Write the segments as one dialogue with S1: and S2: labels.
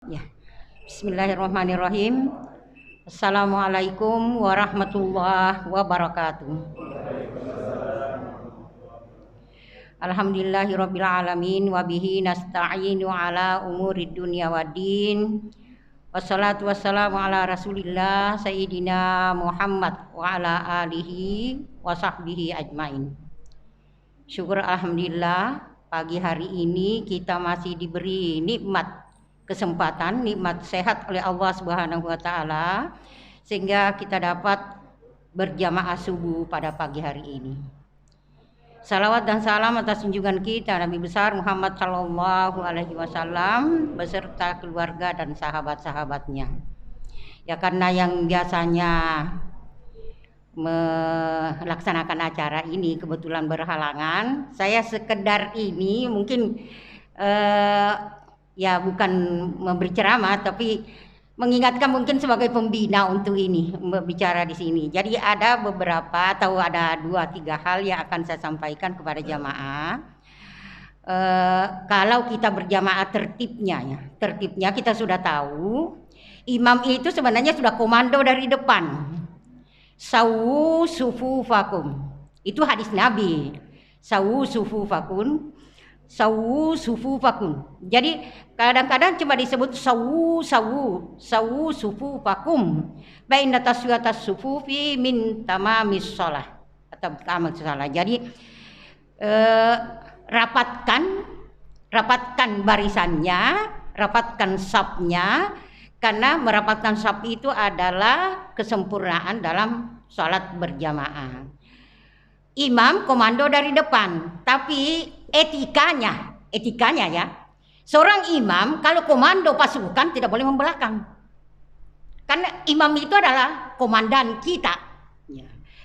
S1: Ya, Bismillahirrahmanirrahim. Assalamualaikum warahmatullahi wabarakatuh. Alhamdulillahirabbil alamin wa bihi nasta'inu ala umurid dunya waddin. Wassalatu wassalamu ala Rasulillah Sayyidina Muhammad wa ala alihi wa sahbihi ajmain. Syukur alhamdulillah, pagi hari ini kita masih diberi nikmat kesempatan, nikmat sehat oleh Allah Subhanahu wa taala sehingga kita dapat berjamaah subuh pada pagi hari ini. Salawat dan salam atas junjungan kita Nabi besar Muhammad sallallahu alaihi wasallam beserta keluarga dan sahabat-sahabatnya. Ya, karena yang biasanya melaksanakan acara ini kebetulan berhalangan, saya sekedar ini mungkin ya bukan memberi ceramah tapi mengingatkan mungkin sebagai pembina untuk ini berbicara di sini. Jadi ada beberapa atau ada 2-3 hal yang akan saya sampaikan kepada jamaah. Kalau kita berjamaah tertibnya kita sudah tahu, imam itu sebenarnya sudah komando dari depan. Sawu sufufakum. Itu hadis Nabi. Sawu sufufakum. Sawu sufufakum. Jadi kadang-kadang cuma disebut sawu sufufakum. Baina taswiyatas sufufi min tamamis shalah atau tamat shalah. Jadi rapatkan barisannya, rapatkan safnya, karena merapatkan saf itu adalah kesempurnaan dalam salat berjamaah. Imam komando dari depan, tapi etikanya ya, seorang imam kalau komando pasukan tidak boleh membelakang, karena imam itu adalah komandan kita.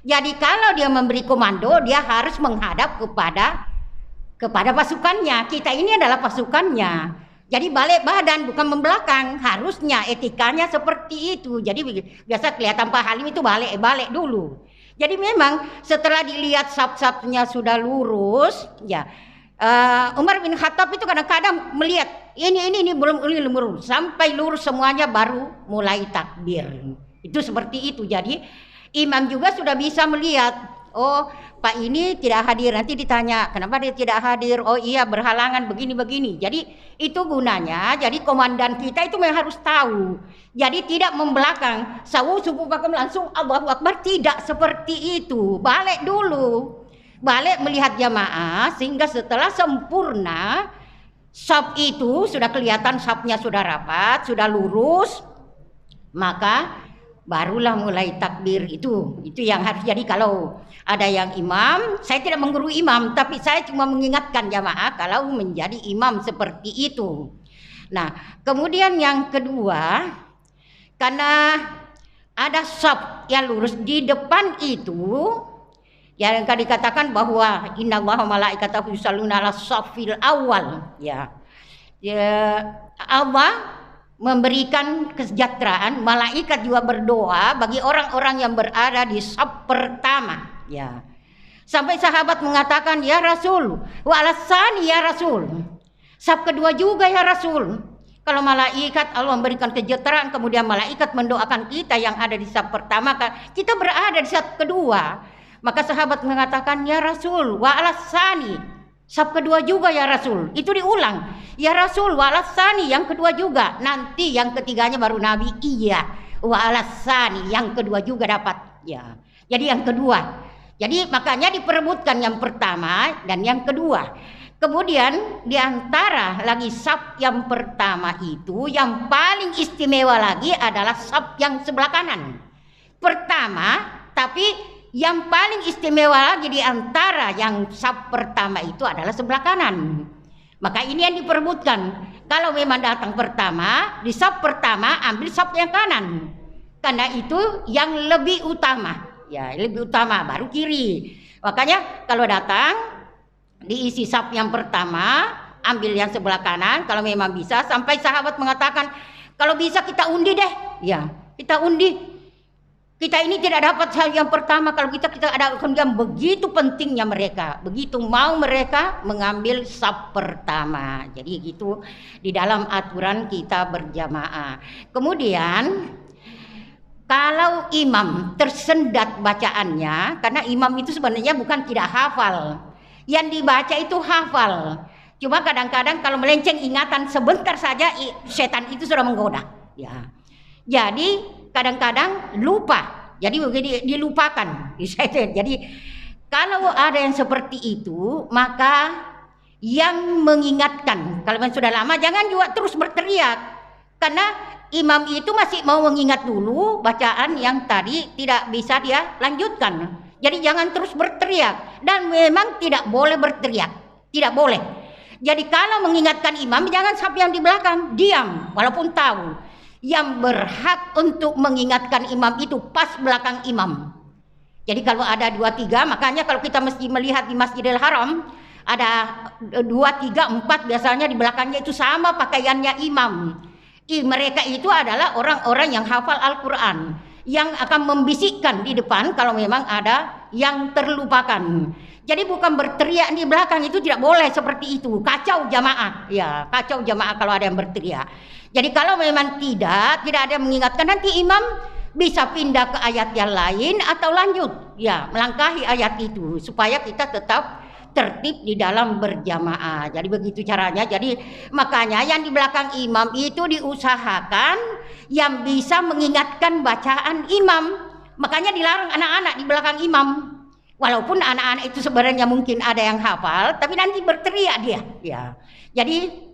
S1: Jadi kalau dia memberi komando, dia harus menghadap kepada pasukannya. Kita ini adalah pasukannya. Jadi balik badan, bukan membelakang. Harusnya etikanya seperti itu. Jadi biasa kelihatan Pak Halim itu balik dulu. Jadi memang setelah dilihat saf-safnya sudah lurus, ya Umar bin Khattab itu kadang-kadang melihat ini belum lurus, sampai lurus semuanya baru mulai takbir. Itu seperti itu. Jadi imam juga sudah bisa melihat, oh Pak ini tidak hadir, nanti ditanya kenapa dia tidak hadir, oh iya berhalangan begini. Jadi itu gunanya, jadi komandan kita itu memang harus tahu. Jadi tidak membelakang, sawu sufufakum langsung Allahu Akbar, tidak seperti itu. Balik dulu, balik melihat jamaah sehingga setelah sempurna saf itu sudah kelihatan, safnya sudah rapat, sudah lurus, maka barulah mulai takbir. Itu yang harus. Jadi kalau ada yang imam, saya tidak menggurui imam, tapi saya cuma mengingatkan jamaah kalau menjadi imam seperti itu. Nah, kemudian yang kedua, karena ada saf yang lurus di depan itu, yang dikatakan bahwa innallaha malaikatahu yusholluna 'alas shaffil awal, ya Allah memberikan kesejahteraan, malaikat juga berdoa bagi orang-orang yang berada di saf pertama, ya. Sampai sahabat mengatakan, ya Rasul, wa alasani ya Rasul, saf kedua juga ya Rasul. Kalau malaikat Allah memberikan kesejahteraan, kemudian malaikat mendoakan kita yang ada di saf pertama, kita berada di saf kedua. Maka sahabat mengatakan, ya Rasul, wa alasani, saf kedua juga ya Rasul. Itu diulang, ya Rasul wa alasani, yang kedua juga. Nanti yang ketiganya baru Nabi, iya wa alasani, yang kedua juga dapat, ya. Jadi yang kedua. Jadi makanya diperebutkan yang pertama dan yang kedua. Kemudian diantara lagi saf yang pertama itu, yang paling istimewa lagi adalah saf yang sebelah kanan. Pertama, tapi yang paling istimewa lagi di antara yang saf pertama itu adalah sebelah kanan. Maka ini yang diperebutkan. Kalau memang datang pertama, di saf pertama ambil saf yang kanan, karena itu yang lebih utama, ya lebih utama, baru kiri. Makanya kalau datang diisi saf yang pertama, ambil yang sebelah kanan kalau memang bisa. Sampai sahabat mengatakan, kalau bisa kita undi deh, ya kita undi. Kita ini tidak dapat hal yang pertama kalau kita ada yang begitu pentingnya mereka, begitu mau mereka mengambil saf pertama. Jadi gitu di dalam aturan kita berjamaah. Kemudian kalau imam tersendat bacaannya, karena imam itu sebenarnya bukan tidak hafal, yang dibaca itu hafal. Cuma kadang-kadang kalau melenceng ingatan sebentar saja setan itu sudah menggoda. Ya, jadi kadang-kadang lupa, jadi dilupakan. Jadi kalau ada yang seperti itu, maka yang mengingatkan, kalau sudah lama jangan juga terus berteriak, karena imam itu masih mau mengingat dulu bacaan yang tadi tidak bisa dia lanjutkan. Jadi jangan terus berteriak, dan memang tidak boleh berteriak, tidak boleh. Jadi kalau mengingatkan imam, jangan sampai yang di belakang diam, walaupun tahu. Yang berhak untuk mengingatkan imam itu pas belakang imam. Jadi kalau ada 2-3, makanya kalau kita mesti melihat di Masjidil Haram, ada 2-3-4 biasanya di belakangnya itu sama pakaiannya imam. Mereka itu adalah orang-orang yang hafal Al-Quran, yang akan membisikkan di depan kalau memang ada yang terlupakan. Jadi bukan berteriak di belakang, itu tidak boleh seperti itu. Kacau jamaah, ya kacau jamaah kalau ada yang berteriak. Jadi kalau memang tidak ada yang mengingatkan, nanti imam bisa pindah ke ayat yang lain atau lanjut, ya melangkahi ayat itu supaya kita tetap tertib di dalam berjamaah. Jadi begitu caranya. Jadi makanya yang di belakang imam itu diusahakan yang bisa mengingatkan bacaan imam. Makanya dilarang anak-anak di belakang imam. Walaupun anak-anak itu sebenarnya mungkin ada yang hafal, tapi nanti berteriak dia. Ya. Jadi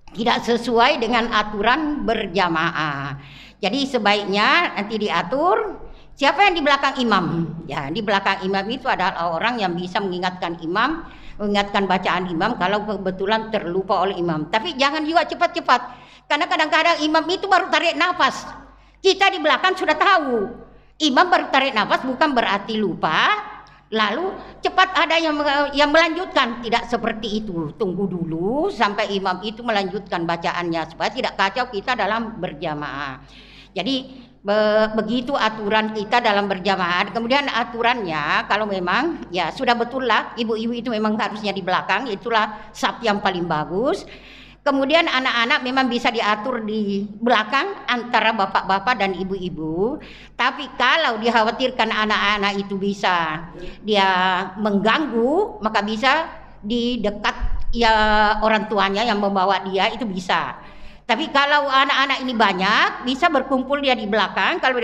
S1: tidak sesuai dengan aturan berjamaah. Jadi sebaiknya nanti diatur siapa yang di belakang imam. Ya, di belakang imam itu adalah orang yang bisa mengingatkan imam, mengingatkan bacaan imam kalau kebetulan terlupa oleh imam. Tapi jangan juga cepat-cepat, karena kadang-kadang imam itu baru tarik nafas. Kita di belakang sudah tahu. Imam baru tarik nafas bukan berarti lupa. Lalu cepat ada yang melanjutkan, tidak seperti itu. Tunggu dulu sampai imam itu melanjutkan bacaannya supaya tidak kacau kita dalam berjamaah. Jadi begitu aturan kita dalam berjamaah. Kemudian aturannya kalau memang ya sudah betul lah ibu-ibu itu memang harusnya di belakang, itulah saf yang paling bagus. Kemudian anak-anak memang bisa diatur di belakang antara bapak-bapak dan ibu-ibu. Tapi kalau dikhawatirkan anak-anak itu bisa dia mengganggu, maka bisa di dekat ya orang tuanya yang membawa dia itu bisa. Tapi kalau anak-anak ini banyak, bisa berkumpul dia di belakang. Kalau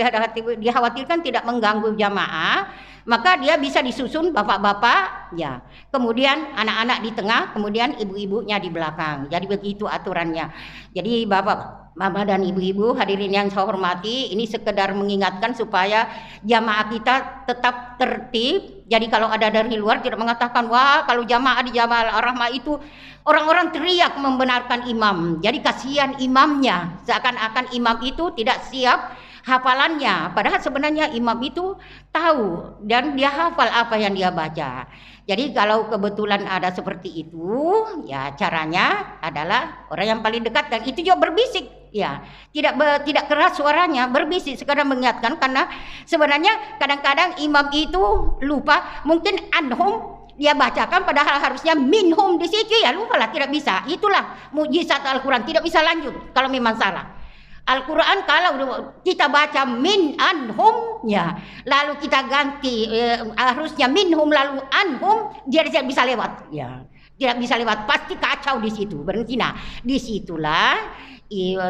S1: dikhawatirkan tidak mengganggu jamaah, maka dia bisa disusun bapak-bapak, ya. Kemudian anak-anak di tengah, kemudian ibu-ibunya di belakang. Jadi begitu aturannya. Jadi bapak dan ibu-ibu hadirin yang saya hormati, ini sekedar mengingatkan supaya jamaah kita tetap tertib. Jadi kalau ada dari luar tidak mengatakan, wah kalau jamaah di Jabal Ar-Rahmah itu orang-orang teriak membenarkan imam. Jadi kasihan imamnya, seakan-akan imam itu tidak siap hafalannya. Padahal sebenarnya imam itu tahu dan dia hafal apa yang dia baca. Jadi kalau kebetulan ada seperti itu, ya caranya adalah orang yang paling dekat, dan itu juga berbisik, ya tidak keras suaranya, berbisik sekedar mengingatkan, karena sebenarnya kadang-kadang imam itu lupa, mungkin anhum dia bacakan padahal harusnya minhum di situ, ya lupa lah, tidak bisa. Itulah mukjizat Al-Quran, tidak bisa lanjut kalau memang salah. Al-Quran kalau kita baca min anhum, ya lalu kita ganti harusnya minhum lalu anhum, dia tidak bisa lewat, ya tidak bisa lewat, pasti kacau di situ, berhenti. Nah disitulah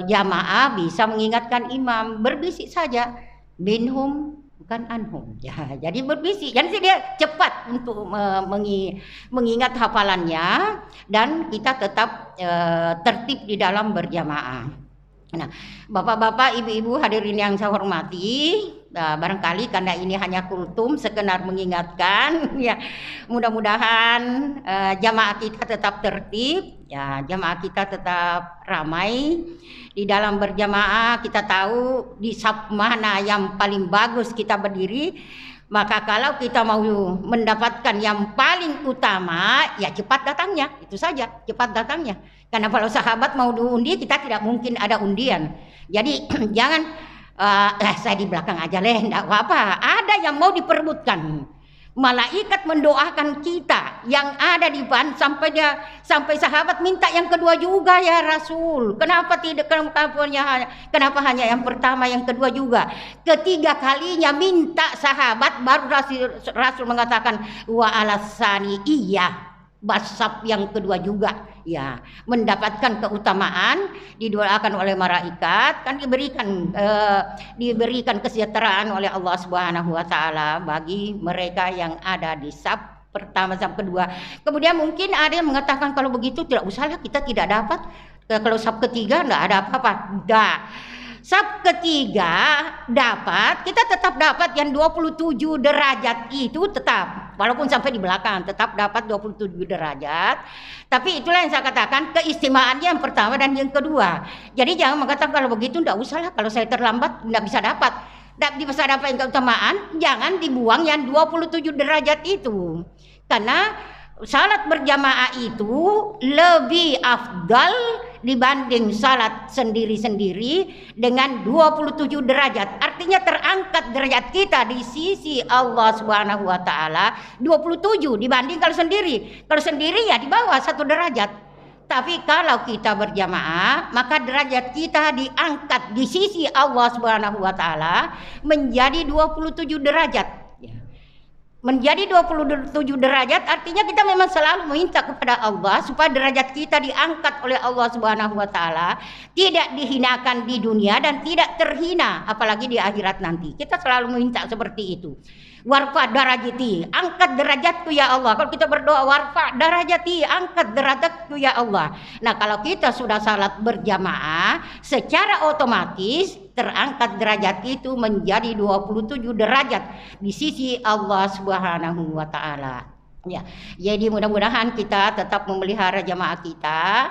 S1: jamaah bisa mengingatkan imam, berbisik saja minhum bukan anhum, ya jadi berbisik, jadi dia cepat untuk mengingat hafalannya, dan kita tetap tertib di dalam berjamaah. Nah, bapak-bapak, ibu-ibu hadirin yang saya hormati, barangkali karena ini hanya kultum sekedar mengingatkan, ya mudah-mudahan jamaah kita tetap tertib, ya jamaah kita tetap ramai di dalam berjamaah. Kita tahu di saf mana yang paling bagus kita berdiri, maka kalau kita mau mendapatkan yang paling utama, ya cepat datangnya, itu saja, cepat datangnya. Karena kalau sahabat mau diundi, kita tidak mungkin ada undian. Jadi jangan Saya di belakang aja enggak apa-apa. Ada yang mau diperebutkan. Malaikat mendoakan kita yang ada di depan sampai sahabat minta yang kedua juga ya Rasul. Kenapa hanya yang pertama, yang kedua juga? Ketiga kalinya minta sahabat baru Rasul mengatakan wa alasani iya. Basab yang kedua juga ya mendapatkan keutamaan, didoakan oleh malaikat, kan diberikan kesejahteraan oleh Allah Subhanahu wa taala bagi mereka yang ada di saf pertama, saf kedua. Kemudian mungkin ada yang mengatakan kalau begitu tidak usahlah, kita tidak dapat kalau saf ketiga enggak ada apa-apa. Saf ketiga dapat, kita tetap dapat yang 27 derajat itu tetap. Walaupun sampai di belakang tetap dapat 27 derajat. Tapi itulah yang saya katakan keistimewaannya yang pertama dan yang kedua. Jadi jangan mengatakan kalau begitu enggak usahlah, kalau saya terlambat enggak bisa dapat. Enggak bisa dapat yang keutamaan, jangan dibuang yang 27 derajat itu. Karena salat berjamaah itu lebih afdal dibanding salat sendiri-sendiri dengan 27 derajat. Artinya terangkat derajat kita di sisi Allah Subhanahu wa taala 27 dibanding kalau sendiri. Kalau sendiri ya di bawah 1 derajat. Tapi kalau kita berjamaah, maka derajat kita diangkat di sisi Allah Subhanahu wa taala menjadi 27 derajat. Menjadi 27 derajat artinya kita memang selalu meminta kepada Allah supaya derajat kita diangkat oleh Allah Subhanahu wa taala, tidak dihinakan di dunia dan tidak terhina apalagi di akhirat nanti. Kita selalu meminta seperti itu. Warfa darajati, angkat derajatku ya Allah. Kalau kita berdoa warfa darajati, angkat derajatku ya Allah. Nah, kalau kita sudah salat berjamaah, secara otomatis terangkat derajat itu menjadi 27 derajat di sisi Allah Subhanahu wa taala. Ya. Jadi mudah-mudahan kita tetap memelihara jamaah kita,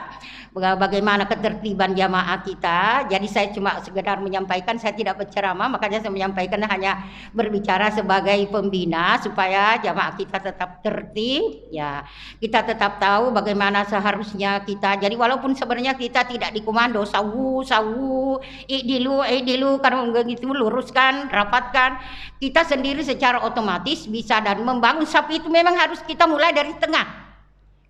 S1: bagaimana ketertiban jamaah kita. Jadi saya cuma sekedar menyampaikan, saya tidak berceramah, makanya saya menyampaikan hanya berbicara sebagai pembina supaya jamaah kita tetap tertib, ya. Kita tetap tahu bagaimana seharusnya kita. Jadi walaupun sebenarnya kita tidak dikomando sawu, idilu karena begitu luruskan, rapatkan, kita sendiri secara otomatis bisa dan membangun saf itu memang harus kita mulai dari tengah.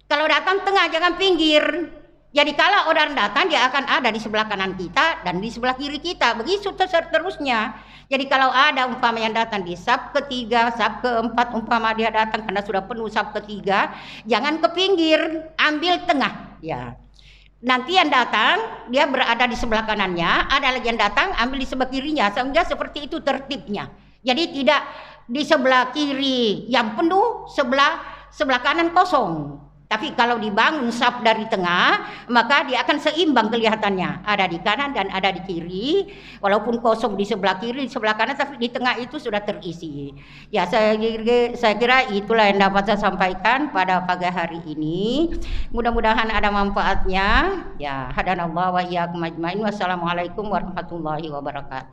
S1: Kalau datang tengah jangan pinggir. Jadi kalau orang datang dia akan ada di sebelah kanan kita dan di sebelah kiri kita. Begitu seterusnya. Jadi kalau ada umpama yang datang di saf ketiga, saf keempat, umpama dia datang karena sudah penuh saf ketiga, jangan ke pinggir, ambil tengah. Ya. Nanti yang datang dia berada di sebelah kanannya, ada lagi yang datang ambil di sebelah kirinya, sehingga seperti itu tertibnya. Jadi tidak di sebelah kiri yang penuh, sebelah kanan kosong. Tapi kalau dibangun saf dari tengah, maka dia akan seimbang kelihatannya. Ada di kanan dan ada di kiri. Walaupun kosong di sebelah kiri, di sebelah kanan, tapi di tengah itu sudah terisi. Ya, saya kira itulah yang dapat saya sampaikan pada pagi hari ini. Mudah-mudahan ada manfaatnya. Ya, hadanallahu wa iyyakum ajmain. Wassalamualaikum warahmatullahi wabarakatuh.